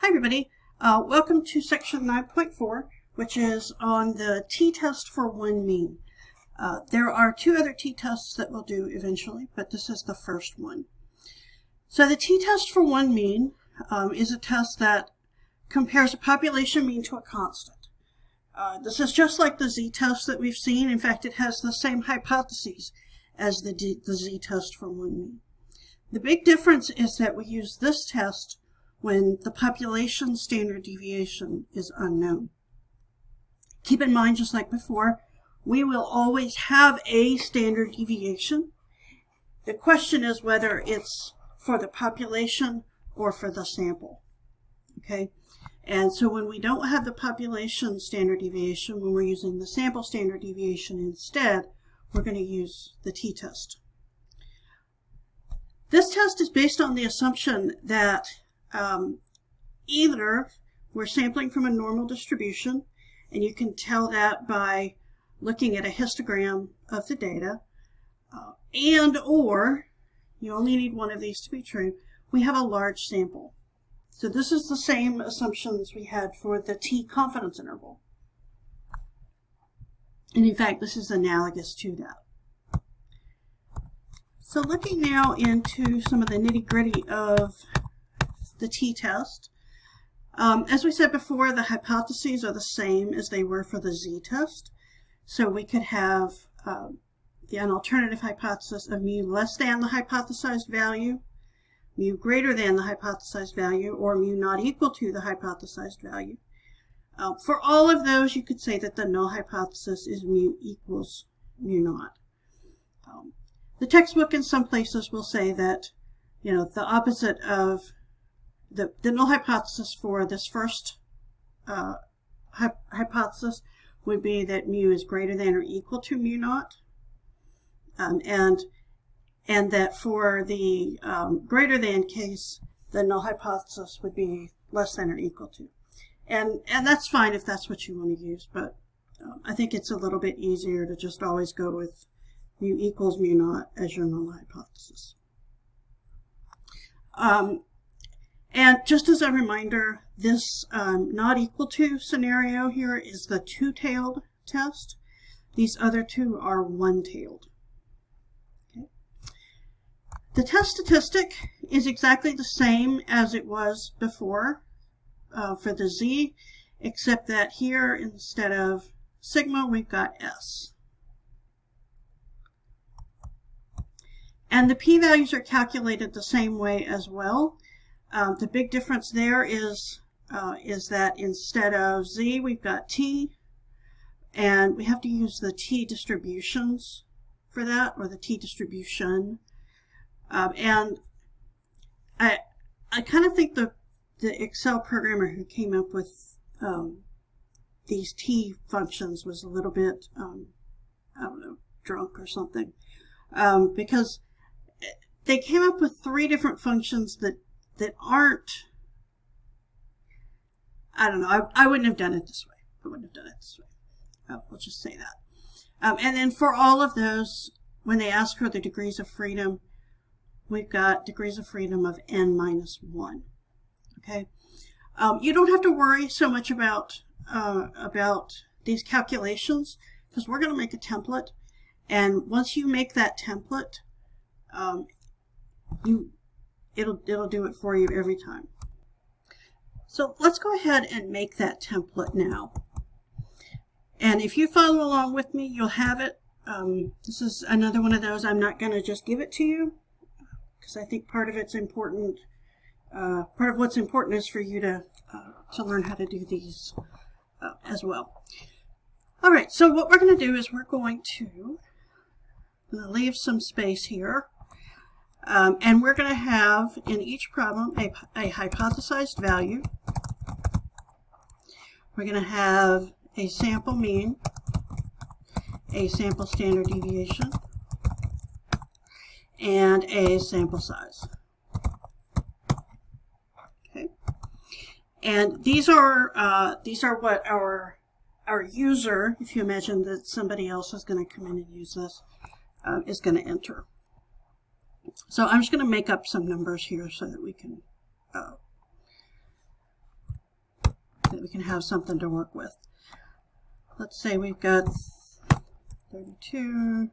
Hi everybody, welcome to section 9.4, which is on the t-test for one mean. There are two other t-tests that we'll do eventually, but this is the first one. So the t-test for one mean is a test that compares a population mean to a constant. This is just like the z-test that we've seen. In fact, it has the same hypotheses as the z-test for one mean. The big difference is that we use this test when the population standard deviation is unknown. Keep in mind, just like before, we will always have a standard deviation. The question is whether it's for the population or for the sample. Okay? And so when we don't have the population standard deviation, when we're using the sample standard deviation instead, we're going to use the t-test. This test is based on the assumption that either we're sampling from a normal distribution, and you can tell that by looking at a histogram of the data, and or, you only need one of these to be true, we have a large sample. So this is the same assumptions we had for the t confidence interval. And in fact, this is analogous to that. So looking now into some of the nitty-gritty of the t-test. As we said before, the hypotheses are the same as they were for the z-test. So we could have an alternative hypothesis of mu less than the hypothesized value, mu greater than the hypothesized value, or mu not equal to the hypothesized value. For all of those, you could say that the null hypothesis is mu equals mu naught. The textbook in some places will say that, the opposite of the null hypothesis for this first hypothesis would be that mu is greater than or equal to mu naught, and that for the greater than case, the null hypothesis would be less than or equal to. And that's fine if that's what you want to use, but I think it's a little bit easier to just always go with mu equals mu naught as your null hypothesis. And just as a reminder, this not equal to scenario here is the two-tailed test. These other two are one-tailed. Okay. The test statistic is exactly the same as it was before for the z, except that here instead of sigma, we've got s. And the p-values are calculated the same way as well. The big difference there is that instead of z, we've got t, and we have to use the t distributions for that, or the t distribution. And I kind of think the Excel programmer who came up with these t functions was a little bit, I don't know, drunk or something, because they came up with three different functions that aren't, I don't know, I wouldn't have done it this way. We'll just say that. And then for all of those, when they ask for the degrees of freedom, we've got degrees of freedom of n minus 1. Okay? You don't have to worry so much about these calculations, because we're going to make a template. And once you make that template, it'll do it for you every time. So let's go ahead and make that template now. And if you follow along with me, you'll have it. This is another one of those. I'm not going to just give it to you, because I think part of it's important. Part of what's important is for you to learn how to do these as well. All right, so what we're going to do is we're going to leave some space here. And we're going to have in each problem a hypothesized value. We're going to have a sample mean, a sample standard deviation, and a sample size. Okay. And these are what our user, if you imagine that somebody else is going to come in and use this, is going to enter. So I'm just going to make up some numbers here so that we can that we can have something to work with. Let's say we've got 32,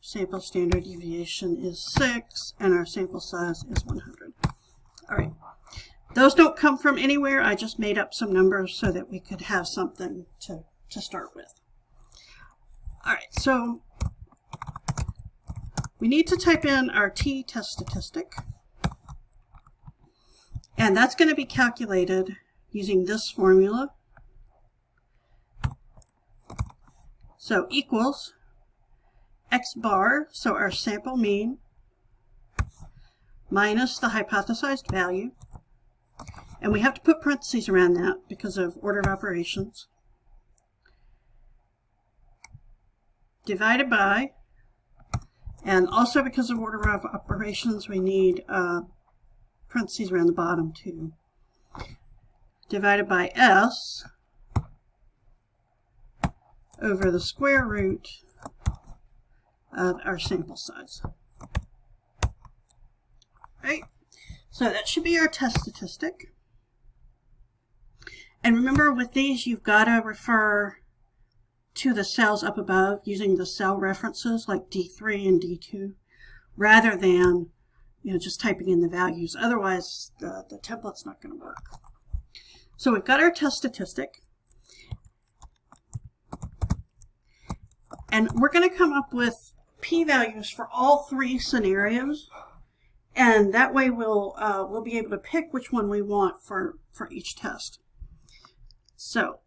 sample standard deviation is 6, and our sample size is 100. All right. Those don't come from anywhere. I just made up some numbers so that we could have something to start with. All right, so we need to type in our t-test statistic. And that's going to be calculated using this formula. So equals x bar, so our sample mean, minus the hypothesized value. And we have to put parentheses around that because of order of operations. Divided by, and also because of order of operations, we need parentheses around the bottom too. Divided by S over the square root of our sample size. Right? So that should be our test statistic. And remember, with these, you've got to refer to the cells up above using the cell references like D3 and D2, rather than just typing in the values. Otherwise, the template's not going to work. So we've got our test statistic. And we're going to come up with p-values for all three scenarios. And that way we'll be able to pick which one we want for each test. So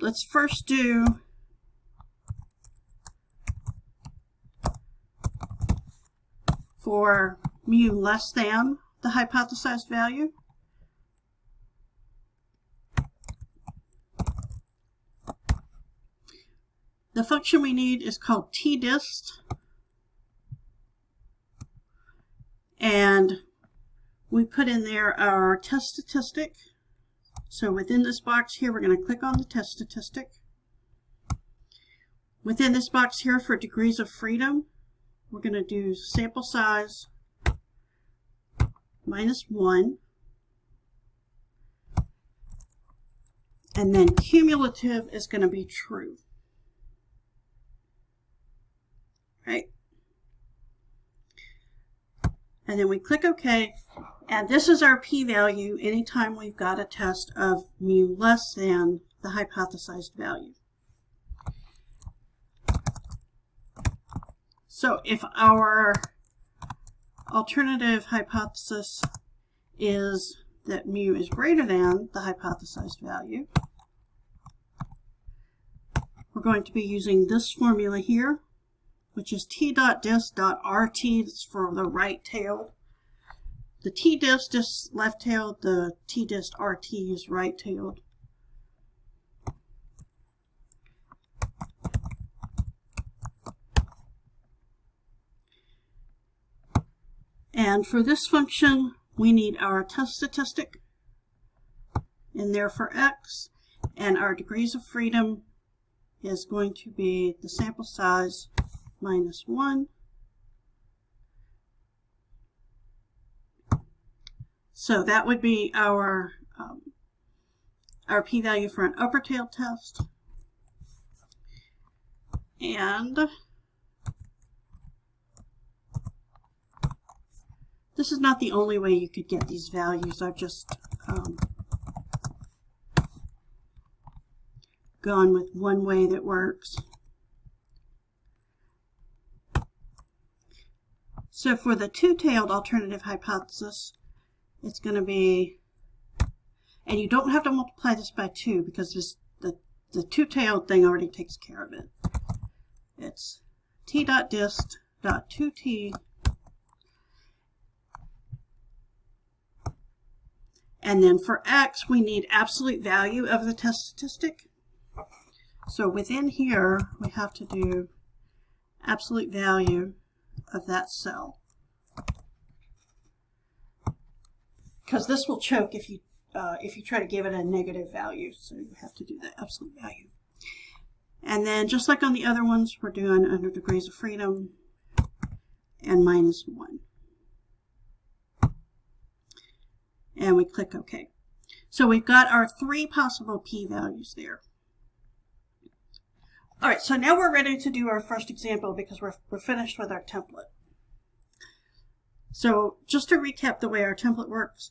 let's first do for mu less than the hypothesized value. The function we need is called tdist, and we put in there our test statistic. So within this box here, we're going to click on the test statistic. Within this box here for degrees of freedom, we're going to do sample size minus 1. And then cumulative is going to be true. Right? And then we click OK. And this is our p-value anytime we've got a test of mu less than the hypothesized value. So if our alternative hypothesis is that mu is greater than the hypothesized value, we're going to be using this formula here, which is t.dist.rt. That's for the right-tailed. The tdist is left-tailed, the tdist.rt is right-tailed. And for this function, we need our test statistic in there for x, and our degrees of freedom is going to be the sample size minus 1. So that would be our p-value for an upper tail test. And this is not the only way you could get these values. I've just gone with one way that works. So for the two-tailed alternative hypothesis, it's going to be, and you don't have to multiply this by 2 because the two-tailed thing already takes care of it. It's t.dist.2t, and then for x, we need absolute value of the test statistic. So within here, we have to do absolute value of that cell, because this will choke if you try to give it a negative value. So you have to do the absolute value. And then just like on the other ones, we're doing under degrees of freedom and minus 1. and we click OK. So we've got our 3 possible p-values there. All right, so now we're ready to do our first example because we're finished with our template. So just to recap the way our template works,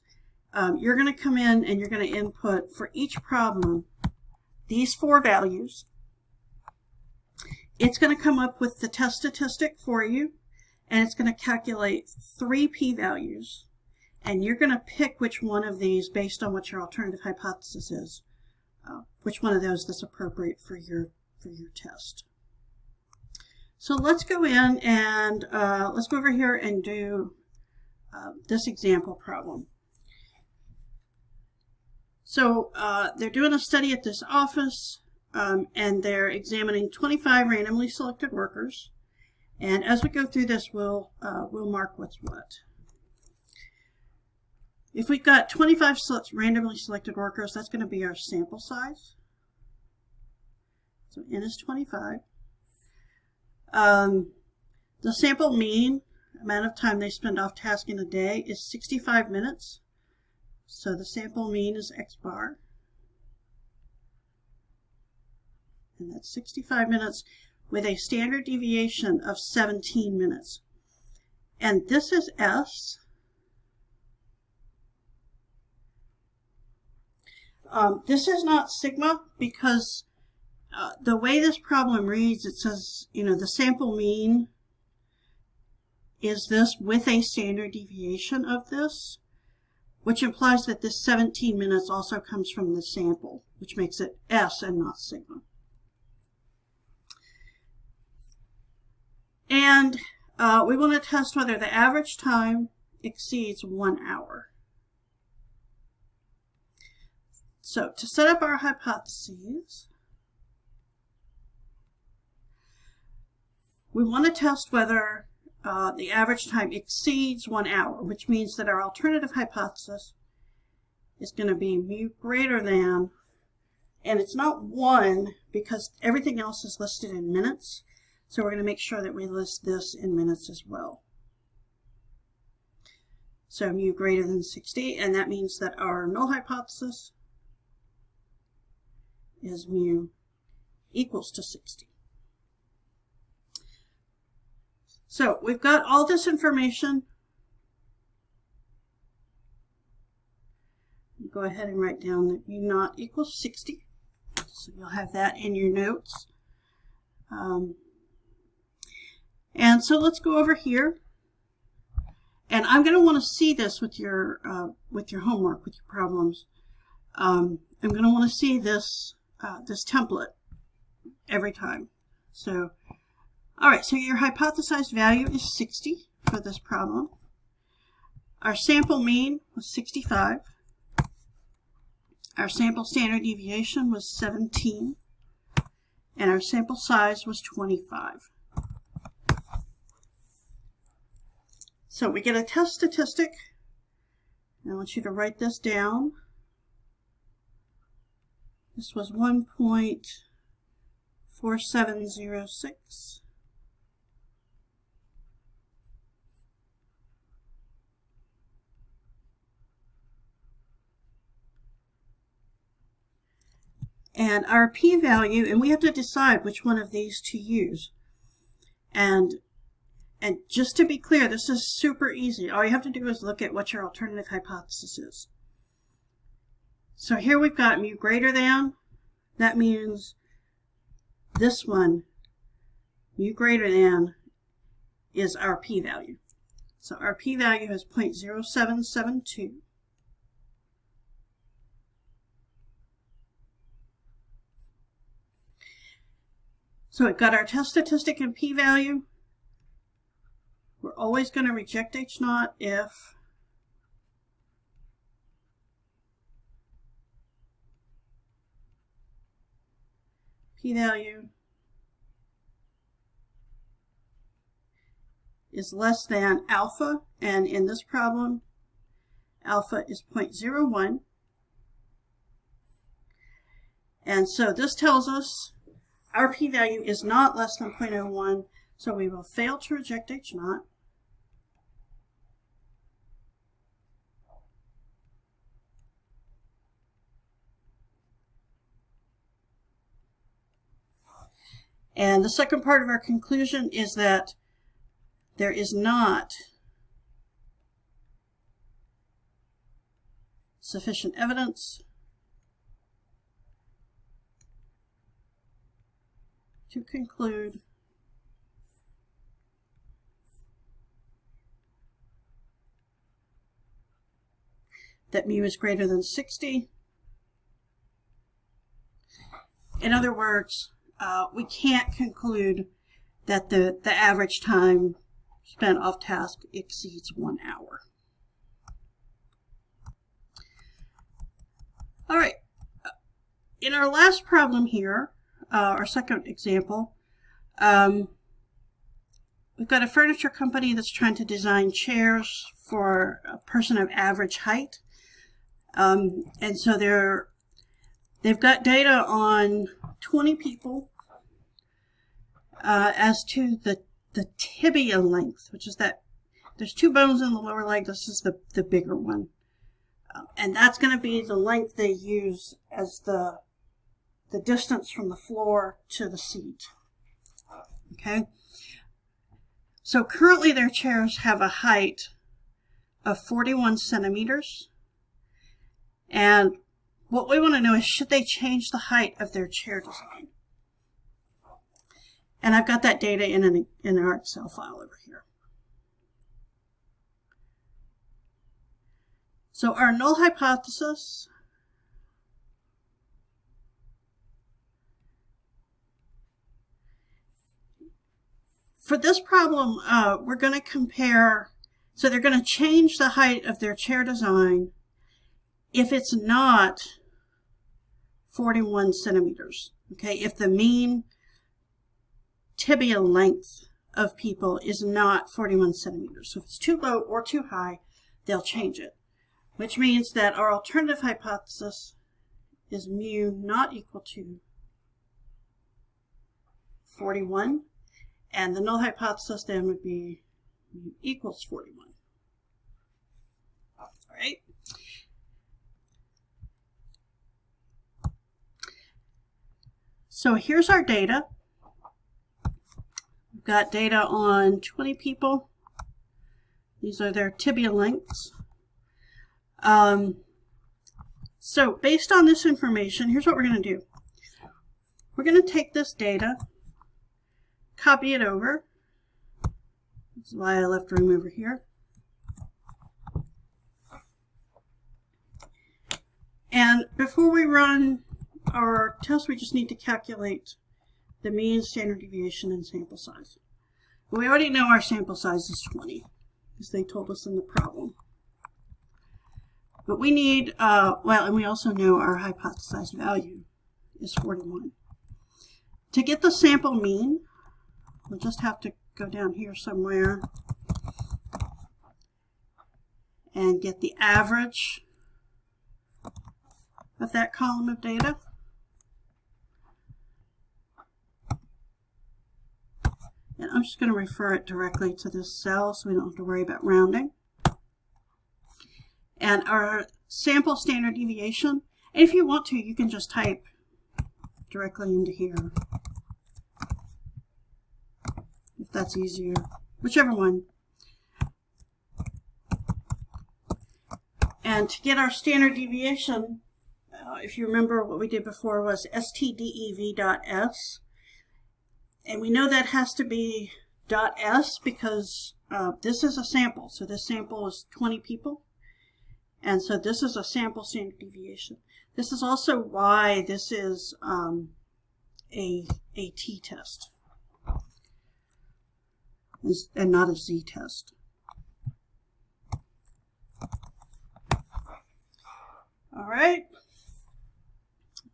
you're going to come in and you're going to input for each problem these 4 values. It's going to come up with the test statistic for you, and it's going to calculate 3 p-values, and you're going to pick which one of these based on what your alternative hypothesis is, which one of those is appropriate for your test. So let's go in and let's go over here and do this example problem. So they're doing a study at this office, and they're examining 25 randomly selected workers. And as we go through this, we'll mark what's what. If we've got 25 randomly selected workers, that's going to be our sample size. So n is 25. The sample mean amount of time they spend off task in a day is 65 minutes. So the sample mean is x bar. And that's 65 minutes with a standard deviation of 17 minutes. And this is S. This is not sigma because the way this problem reads, it says, the sample mean is this with a standard deviation of this, which implies that this 17 minutes also comes from the sample, which makes it S and not sigma. And we want to test whether the average time exceeds 1 hour. So to set up our hypotheses, we want to test whether the average time exceeds 1 hour, which means that our alternative hypothesis is going to be mu greater than, and it's not 1 because everything else is listed in minutes, so we're going to make sure that we list this in minutes as well. So mu greater than 60, and that means that our null hypothesis is mu equals to 60. So we've got all this information. Go ahead and write down that mu naught equals 60. So you'll have that in your notes. And so let's go over here. And I'm going to want to see this with your homework, with your problems. I'm going to want to see this this template every time. So, all right, so your hypothesized value is 60 for this problem. Our sample mean was 65. Our sample standard deviation was 17. And our sample size was 25. So we get a test statistic. I want you to write this down. This was 1.4706. And our p-value, and we have to decide which one of these to use. And just to be clear, this is super easy. All you have to do is look at what your alternative hypothesis is. So here we've got mu greater than. That means this one, mu greater than, is our p-value. So our p-value is 0.0772. So we've got our test statistic and p-value. We're always going to reject H0 if p-value is less than alpha, and in this problem, alpha is 0.01. And so this tells us our p-value is not less than 0.01, so we will fail to reject H0. And the second part of our conclusion is that there is not sufficient evidence to conclude that mu is greater than 60. In other words, we can't conclude that the average time spent off task exceeds 1 hour. All right, in our last problem here, our second example, we've got a furniture company that's trying to design chairs for a person of average height. And so they've got data on 20 people as to the tibia length, which is that there's 2 bones in the lower leg. This is the bigger one. And that's going to be the length they use as the distance from the floor to the seat. Okay? So currently their chairs have a height of 41 centimeters. And what we want to know is, should they change the height of their chair design? And I've got that data in our Excel file over here. So our null hypothesis for this problem, we're going to compare, so they're going to change the height of their chair design if it's not 41 centimeters, okay? If the mean tibia length of people is not 41 centimeters. So if it's too low or too high, they'll change it, which means that our alternative hypothesis is mu not equal to 41, and the null hypothesis then would be mu equals 41. All right. So here's our data. We've got data on 20 people. These are their tibia lengths. So based on this information, here's what we're going to do. We're going to take this data, copy it over. That's why I left room over here. And before we run our test, we just need to calculate the mean, standard deviation, and sample size. We already know our sample size is 20, because they told us in the problem. But we need, and we also know our hypothesized value is 41. To get the sample mean, we'll just have to go down here somewhere and get the average of that column of data. And I'm just going to refer it directly to this cell so we don't have to worry about rounding. And our sample standard deviation, and if you want to, you can just type directly into here, if that's easier, whichever one. And to get our standard deviation, if you remember what we did before was stdev.s. And we know that has to be .s because this is a sample. So this sample is 20 people. And so this is a sample standard deviation. This is also why this is a t-test and not a z-test. All right.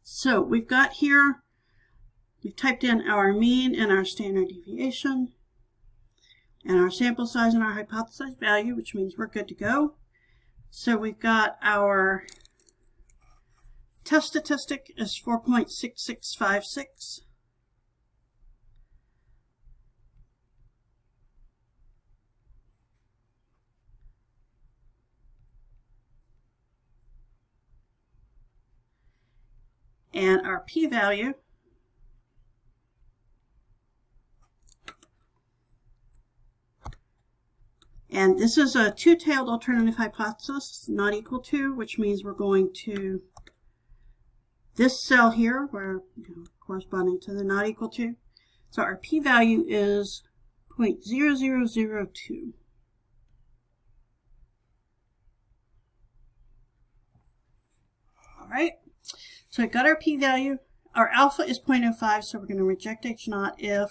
So we've got here, we've typed in our mean and our standard deviation and our sample size and our hypothesized value, which means we're good to go. So we've got our test statistic is 4.6656. And our p-value And this is a two-tailed alternative hypothesis, not equal to, which means we're going to this cell here, where corresponding to the not equal to. So our p-value is 0.0002. All right, so we got our p-value. Our alpha is 0.05, so we're going to reject H0 if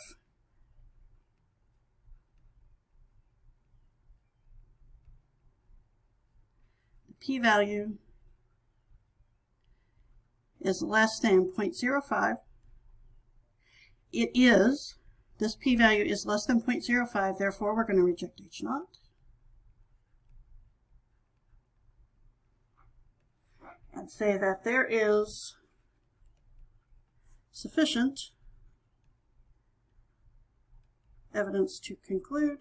the p-value is less than 0.05. It is. This p-value is less than 0.05, therefore we're going to reject H0. And say that there is sufficient evidence to conclude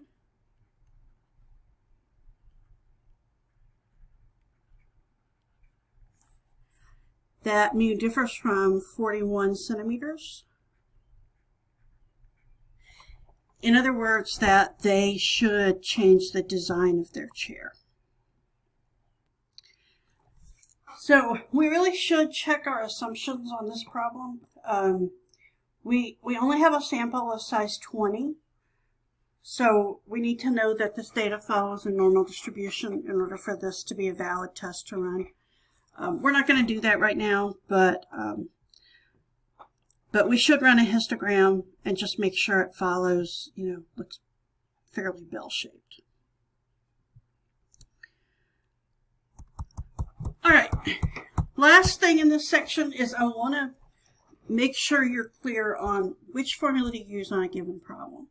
that mu differs from 41 centimeters. In other words, that they should change the design of their chair. So we really should check our assumptions on this problem. We only have a sample of size 20, so we need to know that this data follows a normal distribution in order for this to be a valid test to run. We're not going to do that right now, but we should run a histogram and just make sure it follows, looks fairly bell-shaped. All right, last thing in this section is I want to make sure you're clear on which formula to use on a given problem.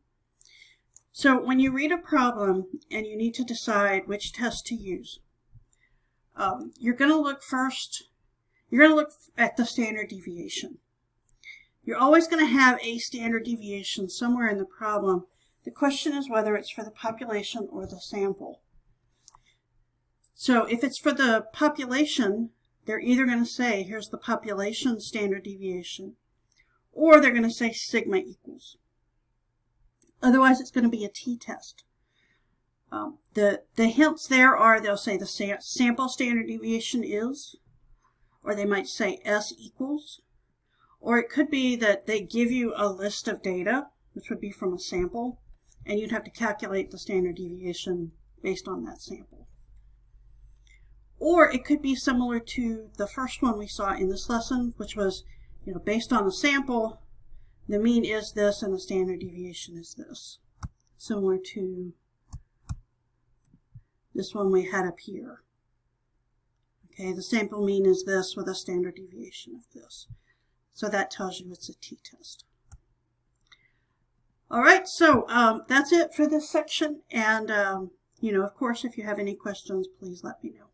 So when you read a problem and you need to decide which test to use, you're going to look at the standard deviation. You're always going to have a standard deviation somewhere in the problem. The question is whether it's for the population or the sample. So if it's for the population, they're either going to say, here's the population standard deviation, or they're going to say sigma equals. Otherwise, it's going to be a t-test. The hints there are, they'll say the sample standard deviation is, or they might say S equals, or it could be that they give you a list of data, which would be from a sample, and you'd have to calculate the standard deviation based on that sample. Or it could be similar to the first one we saw in this lesson, which was, based on the sample, the mean is this and the standard deviation is this. Similar to this one we had up here. Okay, the sample mean is this with a standard deviation of this. So that tells you it's a t-test. All right, so that's it for this section. And, of course, if you have any questions, please let me know.